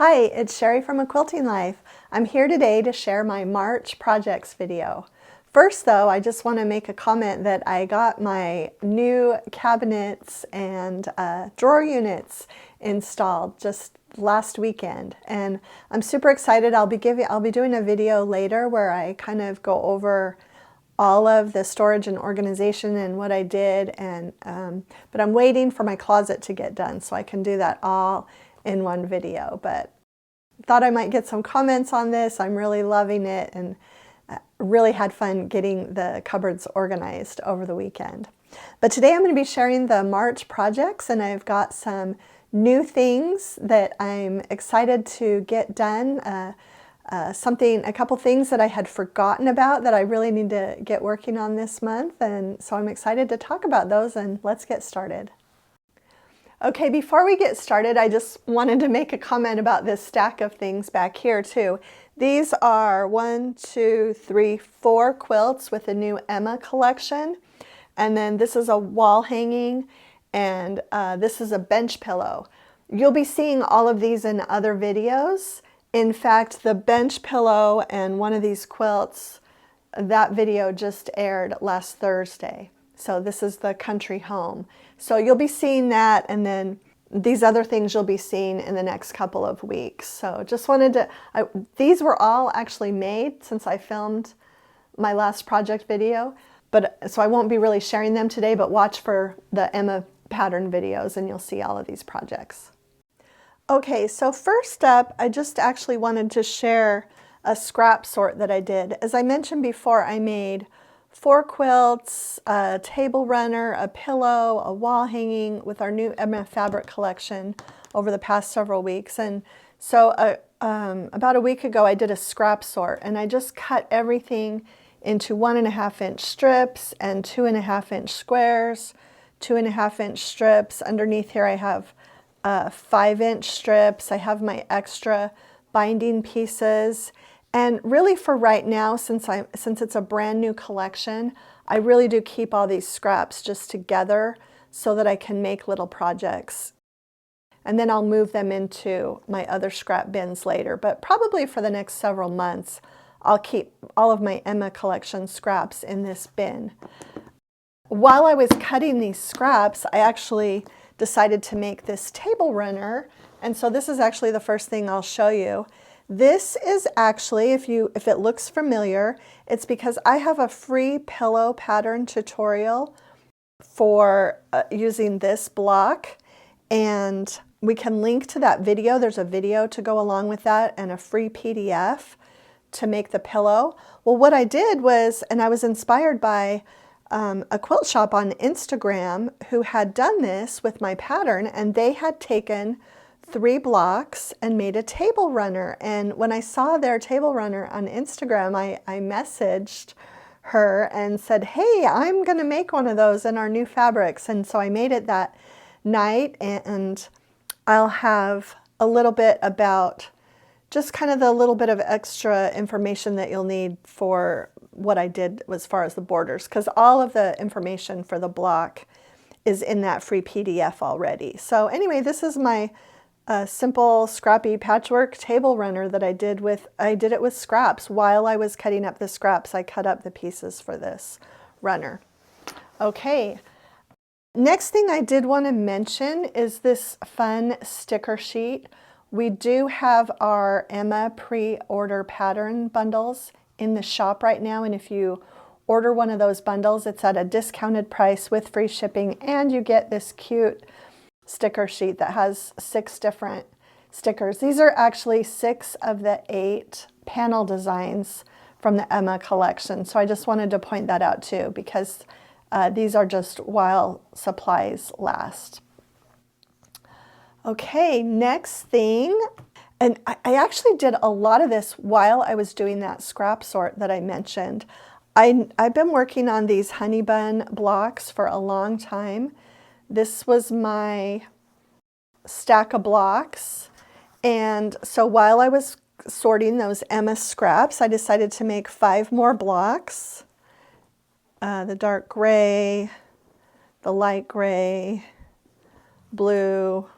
Hi, it's Sherri from A Quilting Life. I'm here today to share my March projects video. First though, I just want to make a comment that I got my new cabinets and drawer units installed just last weekend, and I'm super excited. I'll be doing a video later where I kind of go over all of the storage and organization and what I did, and but I'm waiting for my closet to get done so I can do that all in one video. But thought I might get some comments on this. I'm really loving it and really had fun getting the cupboards organized over the weekend. But today I'm going to be sharing the March projects, and I've got some new things that I'm excited to get done. A couple things that I had forgotten about that I really need to get working on this month, and so I'm excited to talk about those, and let's get started. Okay, before we get started, I just wanted to make a comment about this stack of things back here too. These are 4 quilts with the new Emma collection, and then this is a wall hanging, and this is a bench pillow. You'll be seeing all of these in other videos. In fact, the bench pillow and one of these quilts, that video just aired last Thursday. So this is the country home. So you'll be seeing that, and then these other things you'll be seeing in the next couple of weeks. So just wanted to, these were all actually made since I filmed my last project video, but so I won't be really sharing them today, but watch for the Emma pattern videos and you'll see all of these projects. Okay, so first up, I just actually wanted to share a scrap sort that I did. As I mentioned before, I made 4 quilts, a table runner, a pillow, a wall hanging with our new Emma fabric collection over the past several weeks. And so about a week ago, I did a scrap sort, and I just cut everything into 1.5-inch strips and 2.5-inch squares, 2.5-inch strips. Underneath here, I have 5-inch strips. I have my extra binding pieces. And really for right now, since it's a brand new collection, I really do keep all these scraps just together so that I can make little projects. And then I'll move them into my other scrap bins later. But probably for the next several months, I'll keep all of my Emma collection scraps in this bin. While I was cutting these scraps, I actually decided to make this table runner. And so this is actually the first thing I'll show you. This is actually, if it looks familiar, it's because I have a free pillow pattern tutorial for using this block, and we can link to that video. There's a video to go along with that and a free PDF to make the pillow. Well, what I did was, and I was inspired by a quilt shop on Instagram who had done this with my pattern, and they had taken 3 blocks and made a table runner. And when I saw their table runner on Instagram, I messaged her and said, hey, I'm going to make one of those in our new fabrics. And so I made it that night, and I'll have a little bit about just kind of the little bit of extra information that you'll need for what I did as far as the borders, because all of the information for the block is in that free PDF already. So anyway, this is my simple scrappy patchwork table runner that I did it with scraps. While I was cutting up the scraps, I cut up the pieces for this runner. Okay, next thing I did want to mention is this fun sticker sheet. We do have our Emma pre-order pattern bundles in the shop right now, and if you order one of those bundles, it's at a discounted price with free shipping, and you get this cute sticker sheet that has 6 different stickers. These are actually 6 of the 8 panel designs from the Emma collection. So I just wanted to point that out too, because these are just while supplies last. Okay, next thing, and I actually did a lot of this while I was doing that scrap sort that I mentioned. I've been working on these honey bun blocks for a long time. This was my stack of blocks, and so while I was sorting those Emma scraps, I decided to make 5 more blocks. The dark gray, the light gray, blue,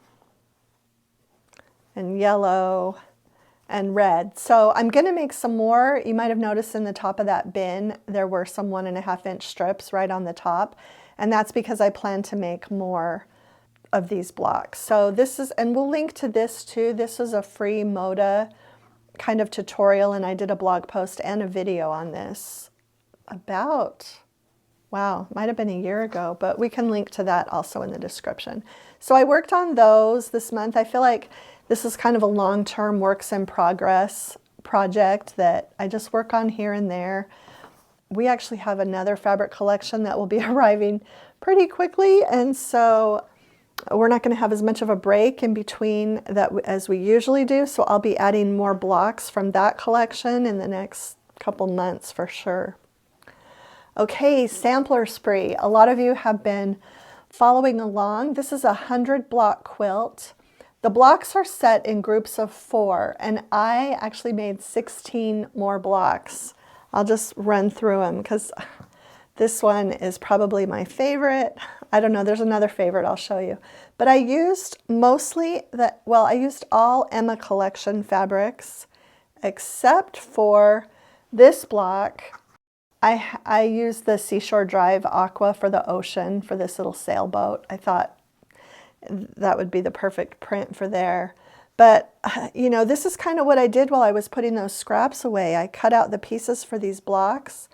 and yellow and red. So I'm going to make some more. You might have noticed in the top of that bin there were some 1.5-inch strips right on the top, and that's because I plan to make more of these blocks. So this is, and we'll link to this too. This is a free Moda kind of tutorial, and I did a blog post and a video on this about, wow, might have been a year ago, but we can link to that also in the description. So I worked on those this month. I feel like this is kind of a long-term works in progress project that I just work on here and there. We actually have another fabric collection that will be arriving pretty quickly, and so we're not going to have as much of a break in between that as we usually do. So I'll be adding more blocks from that collection in the next couple months for sure. Okay, sampler spree. A lot of you have been following along. This is a 100-block quilt. The blocks are set in groups of 4, and I actually made 16 more blocks. I'll just run through them because this one is probably my favorite. I don't know, there's another favorite I'll show you. But I used mostly I used all Emma collection fabrics except for this block. I used the Seashore Drive Aqua for the ocean for this little sailboat. I thought that would be the perfect print for there. But, you know, this is kind of what I did while I was putting those scraps away. I cut out the pieces for these blocks,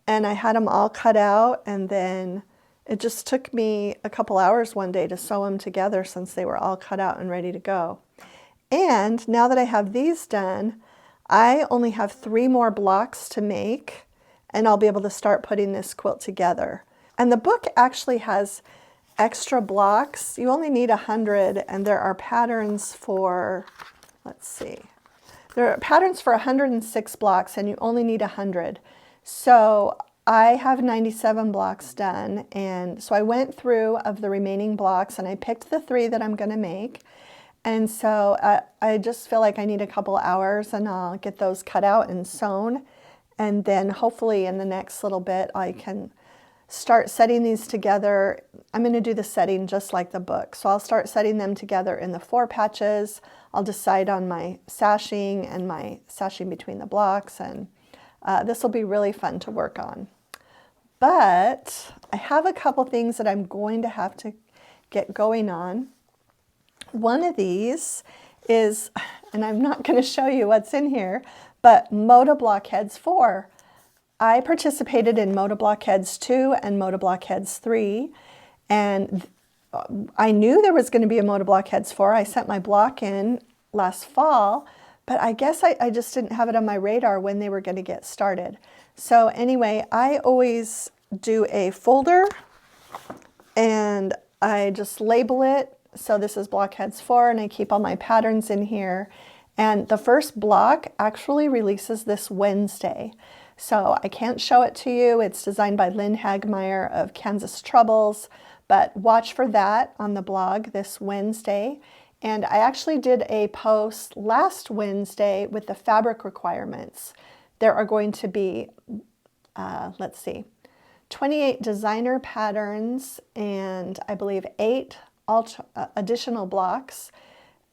and I had them all cut out, and then it just took me a couple hours one day to sew them together since they were all cut out and ready to go. And now that I have these done, I only have 3 more blocks to make, and I'll be able to start putting this quilt together. And the book actually has extra blocks. You only need 100, and there are patterns for, let's see, there are patterns for 106 blocks, and you only need 100. So I have 97 blocks done, and so I went through of the remaining blocks, and I picked the 3 that I'm going to make. And so I just feel like I need a couple hours, and I'll get those cut out and sewn. And then hopefully in the next little bit I can start setting these together. I'm going to do the setting just like the book. So I'll start setting them together in the 4 patches. I'll decide on my sashing and my sashing between the blocks, and this will be really fun to work on. But I have a couple things that I'm going to have to get going on. One of these is, and I'm not going to show you what's in here, but Moda Blockheads 4. I participated in Moda Blockheads 2 and Moda Blockheads 3, and I knew there was going to be a Moda Blockheads 4. I sent my block in last fall, but I guess I just didn't have it on my radar when they were going to get started. So anyway, I always do a folder, and I just label it. So this is Blockheads 4, and I keep all my patterns in here. And the first block actually releases this Wednesday. So I can't show it to you. It's designed by Lynn Hagmeyer of Kansas Troubles, but watch for that on the blog this Wednesday. And I actually did a post last Wednesday with the fabric requirements. There are going to be, let's see, 28 designer patterns and I believe 8 additional blocks.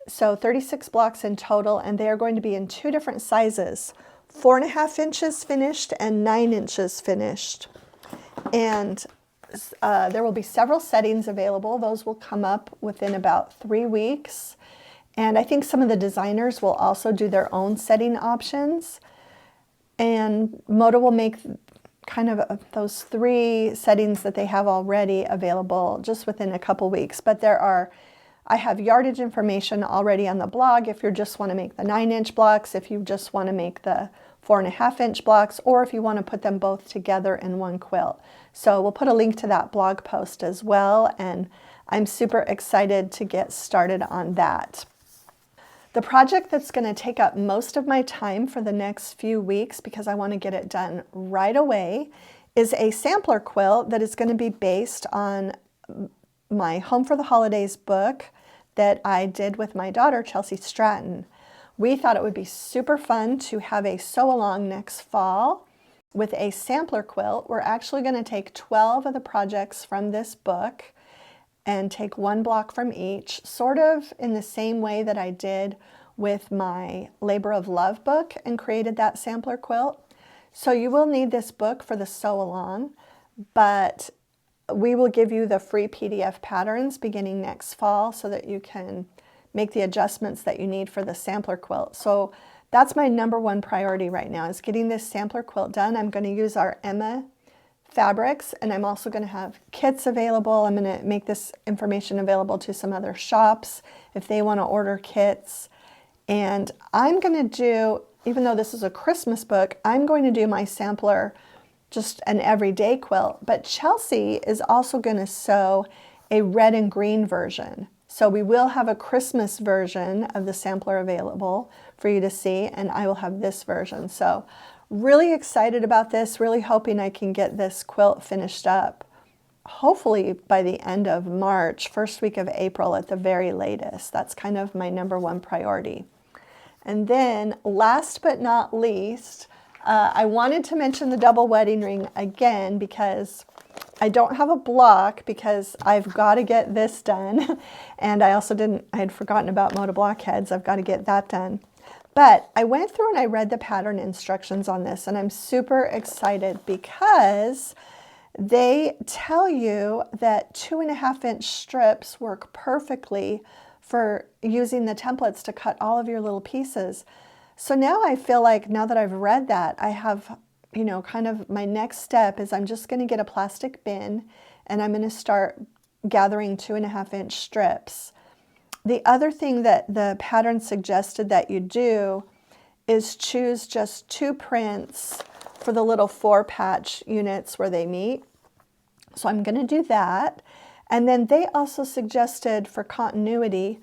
So 36 blocks in total, and they are going to be in 2 different sizes, 4.5 inches finished and 9 inches finished. And there will be several settings available. Those will come up within about 3 weeks. And I think some of the designers will also do their own setting options. And Moda will make kind of those 3 settings that they have already available just within a couple weeks. But I have yardage information already on the blog if you just want to make the 9-inch blocks, if you just want to make the 4.5-inch blocks, or if you want to put them both together in one quilt. So we'll put a link to that blog post as well, and I'm super excited to get started on that. The project that's going to take up most of my time for the next few weeks, because I want to get it done right away, is a sampler quilt that is going to be based on my Home for the Holidays book that I did with my daughter, Chelsea Stratton. We thought it would be super fun to have a sew-along next fall with a sampler quilt. We're actually going to take 12 of the projects from this book and take 1 block from each, sort of in the same way that I did with my Labor of Love book and created that sampler quilt. So you will need this book for the sew along, but we will give you the free PDF patterns beginning next fall so that you can make the adjustments that you need for the sampler quilt. So that's my #1 priority right now, is getting this sampler quilt done. I'm going to use our Emma fabrics, and I'm also going to have kits available. I'm going to make this information available to some other shops if they want to order kits. And I'm going to do, even though this is a Christmas book, I'm going to do my sampler just an everyday quilt. But Chelsea is also going to sew a red and green version. So we will have a Christmas version of the sampler available for you to see, and I will have this version. So really excited about this, really hoping I can get this quilt finished up, hopefully by the end of March, first week of April at the very latest. That's kind of my #1 priority. And then last but not least, I wanted to mention the double wedding ring again because I don't have a block because I've got to get this done. And I had forgotten about Moda blockheads. I've got to get that done. But I went through and I read the pattern instructions on this, and I'm super excited because they tell you that 2.5-inch strips work perfectly for using the templates to cut all of your little pieces. So now I feel like, now that I've read that, I have, you know, kind of my next step is I'm just going to get a plastic bin and I'm going to start gathering 2.5-inch strips. The other thing that the pattern suggested that you do is choose just 2 prints for the little 4-patch units where they meet. So I'm going to do that. And then they also suggested for continuity,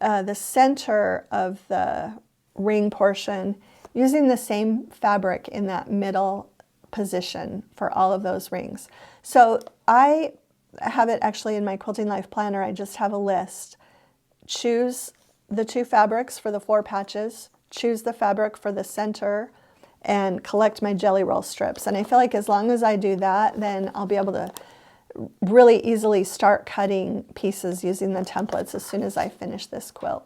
the center of the ring portion, using the same fabric in that middle position for all of those rings. So I have it actually in my Quilting Life planner. I just have a list. Choose the 2 fabrics for the 4 patches, choose the fabric for the center, and collect my jelly roll strips. And I feel like as long as I do that, then I'll be able to really easily start cutting pieces using the templates as soon as I finish this quilt.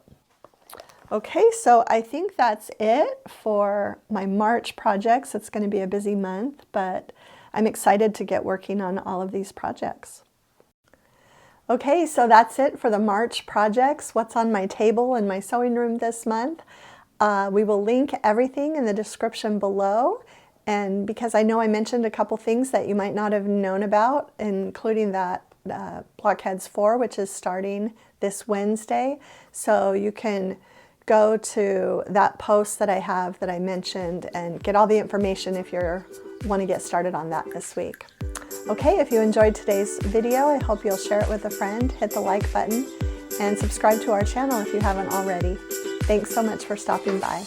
Okay, so I think that's it for my March projects. It's going to be a busy month, but I'm excited to get working on all of these projects. Okay, so that's it for the March projects, what's on my table in my sewing room this month. We will link everything in the description below. And because I know I mentioned a couple things that you might not have known about, including that Blockheads 4, which is starting this Wednesday. So you can go to that post that I have that I mentioned and get all the information if you want to get started on that this week. Okay, if you enjoyed today's video, I hope you'll share it with a friend, hit the like button, and subscribe to our channel if you haven't already. Thanks so much for stopping by.